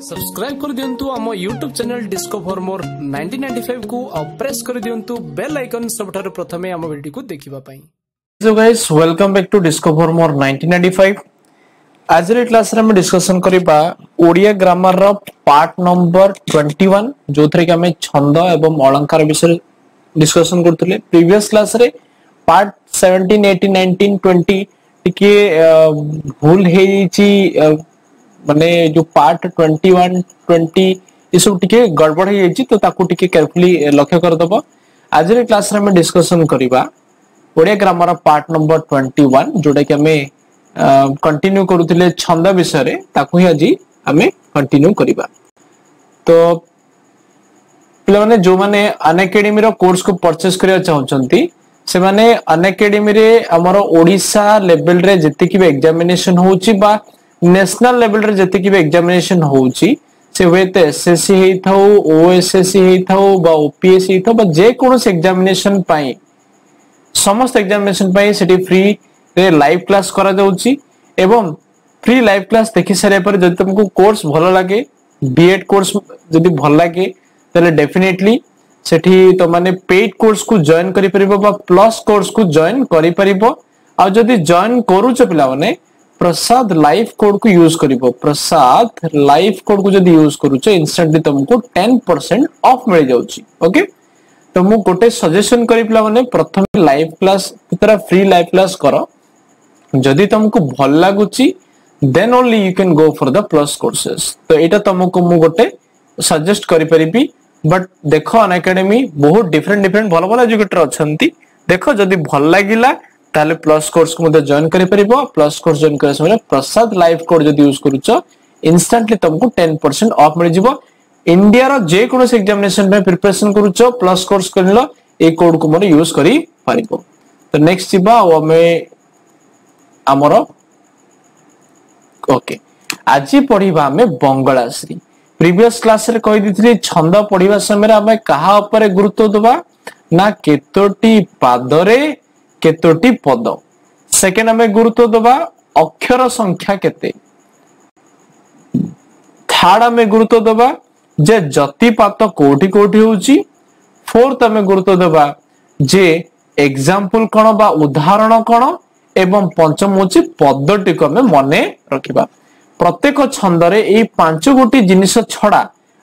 Subscribe कर दियंतु आम YouTube channel discover more 1995 को और प्रेस कर दियंतु बेल आइकन सबठारु प्रथमे आम वीडियो को देखिबा पई। So guys welcome back to discover more 1995। आज रे क्लास रे हम डिस्कशन करिबा ओडिया ग्रामर रो पार्ट नंबर 21 जोथरे कि हम छंद एवं अलंकार विषय डिस्कशन करथले। प्रीवियस क्लास रे पार्ट 17 18 19 20 टिके भूल हेची माने जो पार्ट 21 20 ये सब टिके गड़बड़ हे जाई तो ताकू टिके केयरफुली लक्ष्य कर दबो। आज रे क्लास रे हम डिस्कशन करिबा ओडिया ग्रामर पार्ट नंबर 21 जोटा कि हमें कंटिन्यू करूथिले छंद विषय रे ताकू ही आज हमें कंटिन्यू करिबा। तो पिला माने जो माने अनएकेडमी रो कोर्स को परचेस करिया चाहउचंती से माने अनएकेडमी रे हमर ओडिसा लेवल रे जति कि एग्जामिनेशन होउची बा नेशनल लेवल रे जति कि एग्जामिनेशन होउची से वेते एसएससी हेई थाउ ओएसएससी हेई थाउ बा ओपीएससी हेई थाउ बा जे कोनोस एग्जामिनेशन पाई समस्त एग्जामिनेशन पाई सेठी फ्री रे लाइव क्लास करा जाउची एवं फ्री लाइव क्लास देखि सारे पर जदि तुमको कोर्स भलो लागे बीएड कोर्स जदि भल लागे तले डेफिनेटली सेठी तो माने पेड कोर्स को जॉइन करि परिबो बा प्लस कोर्स को जॉइन करि परिबो। आ जदि जॉइन करूछ पिला माने प्रसाद लाइव कोड को यूज करिबो। प्रसाद लाइव कोड को जदि यूज करूछ इंस्टेंटली तुमको 10% ऑफ मिल जाउची। ओके तो मु गोटे सजेशन करि पिला माने प्रथम लाइव क्लास कितरा फ्री लाइव क्लास करो जदि तुमको भल लागुची then only you can go for the plus courses. तो एटा तुमको मु गोटे सजेस्ट करि परिबी। बट देखो अनएकेडमी बहुत डिफरेंट भल भल एजुकेटर अछंती। देखो जदि भल लागिला ताले प्लस कोर्स को मते जॉइन करि परिबो। प्लस कोर्स जॉइन करे समय प्रसाद लाइव कोड जदि यूज करूछ इंस्टेंटली तुमको 10% ऑफ मिल जिवो। इंडिया रो जे कोनो एग्जामिनेशन में प्रिपरेशन करूछ प्लस कोर्स करलो ए कोड को मोर यूज करि परिबो। तो नेक्स्ट जिबा ओ हमें हमरो ओके आज पढिबा हमें बंगलाश्री। प्रीवियस क्लास रे कहि दिथि छंद पढिबा समय रे हमें कहा ऊपर गुरुत्व दबा ना केतोटी पादरे केतोटी पद। सेकेंड हमें गुरुत्व दबा अक्षर संख्या केते। थर्ड हमें गुरुत्व दबा जे जतिपात कोठी कोठी होउची। फोर्थ हमें गुरुत्व दबा जे एग्जांपल कोन बा उदाहरण कोन एवं पंचम होची पदटी को हमें मने रखिबा। प्रत्येक छंद रे ए पांच गोटी जिनिस छडा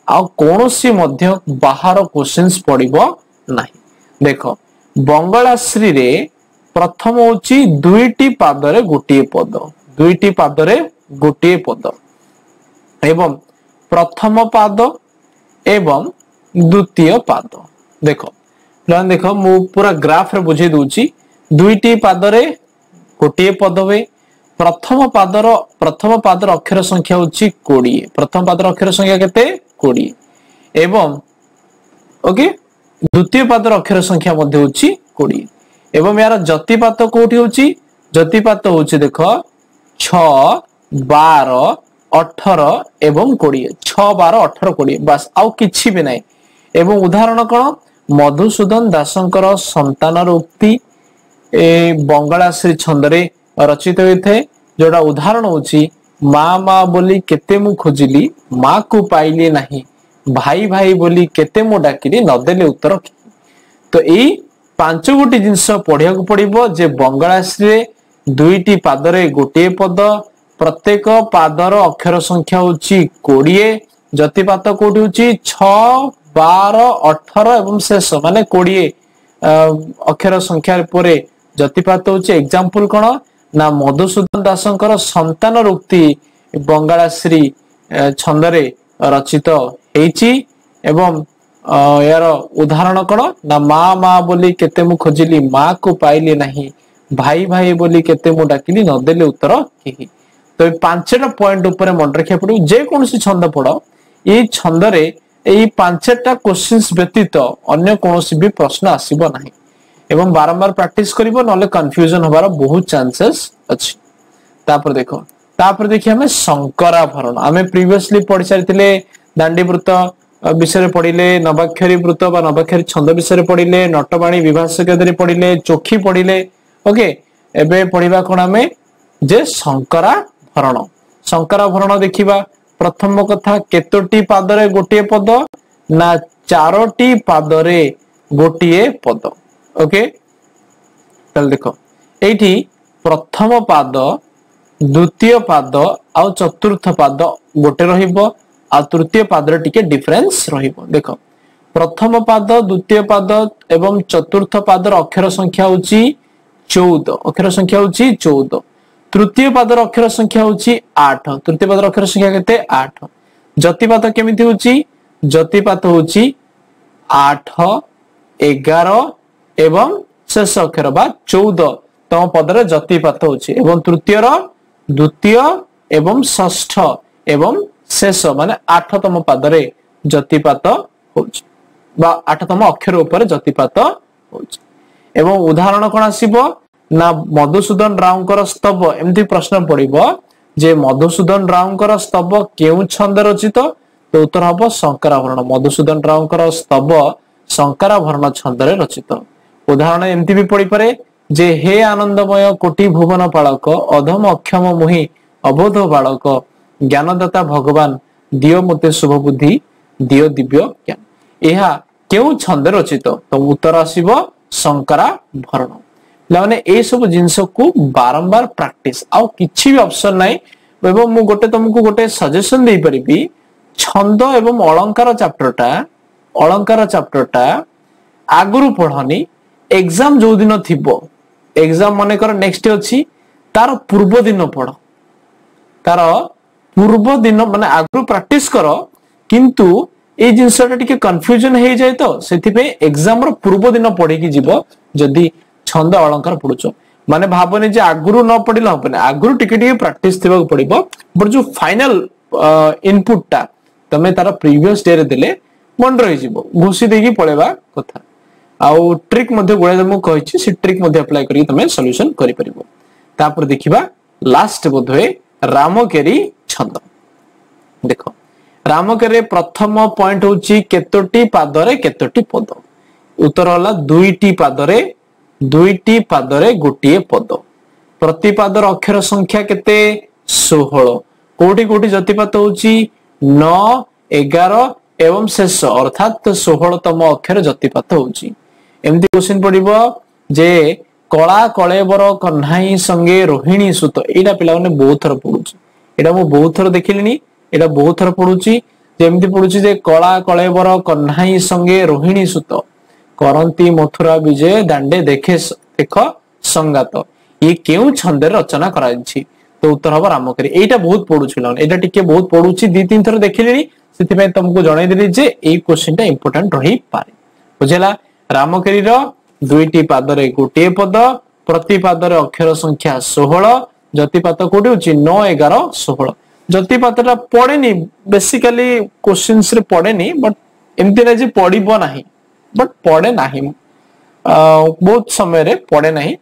आ कोनोसी मध्य बाहर क्वेश्चंस पडिबो नाही। देखो बंगलाश्री रे प्रथम होची दुईटी पादरे गोटिए पद। दुईटी पादरे गोटिए पद एवं प्रथम पाद एवं द्वितीय पाद। देखो प्लान देखो मु पूरा ग्राफ रे बुझे दूची। दुईटी पादरे गोटिए पद वे प्रथम पादर अक्षर संख्या होची 20। प्रथम पादर अक्षर संख्या केते 20 एवं ओके द्वितीय पादर अक्षर संख्या मध्ये होची 20 एवं यार जतिपात कोठी होची। जतिपात होची देखो 6 12 18 एवं 20। 6 12 18 20 बस आउ किछि भी नाही। एवं उदाहरण कोन मधुसूदन दासंकर संतानर उक्ति ए बंगलाश्री छंद रे रचित होइथे। जोड़ा उदाहरण होची माँ माँ बोली केते मु खोजिली माँ को पाइली नाही। भाई भाई बोली केते मु डाकिली नदेले उत्तर। तो एई पांच गोटी जिंस पढ़िया को पड़िबो जे बंगलाश्री रे दुईटी पादरे गोटे पद। प्रत्येक पादर अक्षर संख्या होची 20। जतिपात कोठी होची 6 12 18 एवं शेष माने 20 अक्षर संख्या परे जतिपात होची। एग्जांपल कोन ना मधुसूदन दासंकर संतान उक्ति बंगलाश्री छंद रे रचित हेची। एवं यार उदाहरण कोन ना माँ माँ बोली केते मु खोजिली माँ को पाइली नाही। भाई भाई बोली केते मु डाकिली नदेले उत्तर केही। तो पांचटा पॉइंट ऊपर मन रखिया पड़ो जे कोनसी छंद पढ़ो ए छंद रे एई पांचटा क्वेश्चंस व्यतीत अन्य कोनसी भी प्रश्न आसीबो नाही। एवं बारंबार प्रैक्टिस करिवो नले कंफ्यूजन होबार बहुत चांसेस अछि। तापर देखिए हमें शंकराभरण। हमें प्रीवियसली पढ़ि सारिथिले दांडीवृत्त विषय पढ़िले नवाक्षरी वृत्त बा नवाक्षरी छंद विषय पढ़िले नटवाणी विभाषक पढ़िले चोखी पढ़िले। ओके एबे पढ़िबा कोन हमें जे शंकराभरण। शंकराभरण देखिबा प्रथम कथा केतोटी पादरे गोटे पद ना चारोटी पादरे गोटे पद ओके चल देखो एठी प्रथम पाद द्वितीय पाद आ चतुर्थ पाद गोटे रहिबो आ तृतीय पाद रे टिके डिफरेंस रहिबो देखो प्रथम पाद द्वितीय पाद एवं चतुर्थ पादर अक्षर संख्या होची 14 अक्षर संख्या होची 14 तृतीय पादर अक्षर संख्या होची 8 तृतीय पादर अक्षर संख्या केते 8 जतिपात केमिति होची जतिपात होची 8 11 एवं शेष अक्षर बा 14 तम पदरे जतिपात होची एवं तृतीय रो द्वितीय एवं षष्ठ एवं शेष माने 8तम पादरे जतिपात होची बा 8तम अक्षर ऊपर जतिपात होची एवं उदाहरण कोन आसीबो ना मधुसूदन रावकर स्तव एमती प्रश्न पड़िबो जे मधुसूदन रावकर स्तव केउ छंद रचित तो उत्तर हबो शंकराभरण मधुसूदन रावकर स्तव शंकराभरण छंद रे रचित उदाहरण एमती भी पड़ी पारे जे हे आनंदमय कोटि भुवन पालक अधम अक्षम मुहि अबोध बालक ज्ञानदाता भगवान दियो मते शुभ बुद्धि दियो दिव्य ज्ञान यह केउ छंद रचित तो उत्तर आसीबो शंकराभरण लाने ए सब जिंस को बारंबार प्रैक्टिस आउ किछि भी ऑप्शन नाही एवं मु गोटे तुमको गोटे सजेशन दे परिबी छंद एवं अलंकार चैप्टर टा आगुरु पढनी एग्जाम जो दिन थिबो एग्जाम माने कर नेक्स्ट अछि तार पूर्व दिन पढ तार पूर्व दिन माने आगुरु प्रैक्टिस करो किंतु ए जिंसटा टिके कंफ्यूजन हे जाय तो सेति पे एग्जाम रो पूर्व दिन पढी की जीवो जदी छंद अलंकार पढुचो माने भाबने जे आगुरु न पढिला हबने आगुरु टिके टिके प्रैक्टिस थिबा पड़िबो बट जो फाइनल इनपुट टा तमे तार प्रीवियस डे रे देले मन रहि जीवो घुसी देकी पळेबा कथा आउ ट्रिक मध्ये गुळे मु कहिछि से ट्रिक मध्ये अप्लाई करी तमे सॉल्यूशन करि परिबो तापर देखिबा लास्ट बोधवे रामकेरी छंद देखो रामकेरी प्रथम पॉइंट होछि केतोटी पादरे केतोटी पद उत्तर होला दुईटी पादरे गोटिए पद प्रति पादर अक्षर संख्या केते 16 कोटी कोटी जतिपात होछि 9 11 एवं शेष अर्थात 16तम अक्षर जतिपात होछि एमती क्वेश्चन पड़िबो जे कला कलेबर कन्हाई संगे रोहिणी सुत एटा पिला माने बहुत थर पढुछि एटा मु बहुत थर देखिलिनी एटा बहुत थर पढुछि जेमती पढुछि जे कला कलेबर कन्हाई संगे रोहिणी सुत करंती मथुरा विजय दांडे देखे देख संगात ये केउ छंदे रचना कराइछि तो उत्तर हबो रामकेरी एटा बहुत पढुछि लन एटा टिके बहुत पढुछि दी तीन थर देखिलिनी सेति पे तुमको जणाई देली जे ए क्वेश्चन टा इंपोर्टेंट रही पारे बुझला रामकेरी रो दुईटी पादरे गोटे पद प्रति पादरे अक्षर संख्या 16 जतिपात कोठी होछि 9 11 16 जतिपातटा पड़ेनी बेसिकली क्वेश्चंस रे पड़ेनी बट एमती ना जे पड़िबो नाही बट पड़े नाही बहुत समय रे पड़े नाही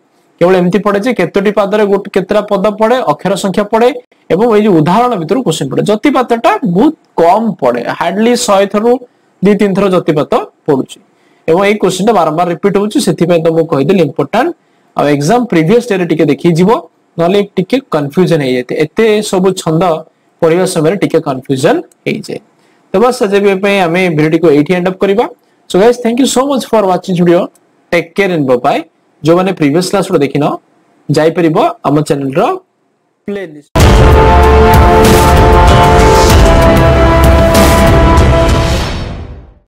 केवल एमती पड़े जे केतोटी पादरे केतरा पद पड़े अक्षर संख्या पड़े एवं ए जे उदाहरण भितर क्वेश्चन पड़े जतिपातटा बहुत कम पड़े हार्डली 100 थरु 2-3 थर जतिपात पडुची एवं ए क्वेश्चन टा बारंबार रिपीट होउची सेति पे तो मु कहि देली इंपोर्टेंट आ एग्जाम प्रीवियस डे रे टिके देखि जीवो नले टिके कंफ्यूजन हे जेते एते सब छंद पढिबा समय टिके कंफ्यूजन हे जे तो बस आज पे हमें वीडियो को एठी एंड अप करबा so guys thank you so much for watching video take care and bye bye जो माने प्रीवियस क्लास रो देखिनो जाई परिबो हम चैनल रो प्लेलिस्ट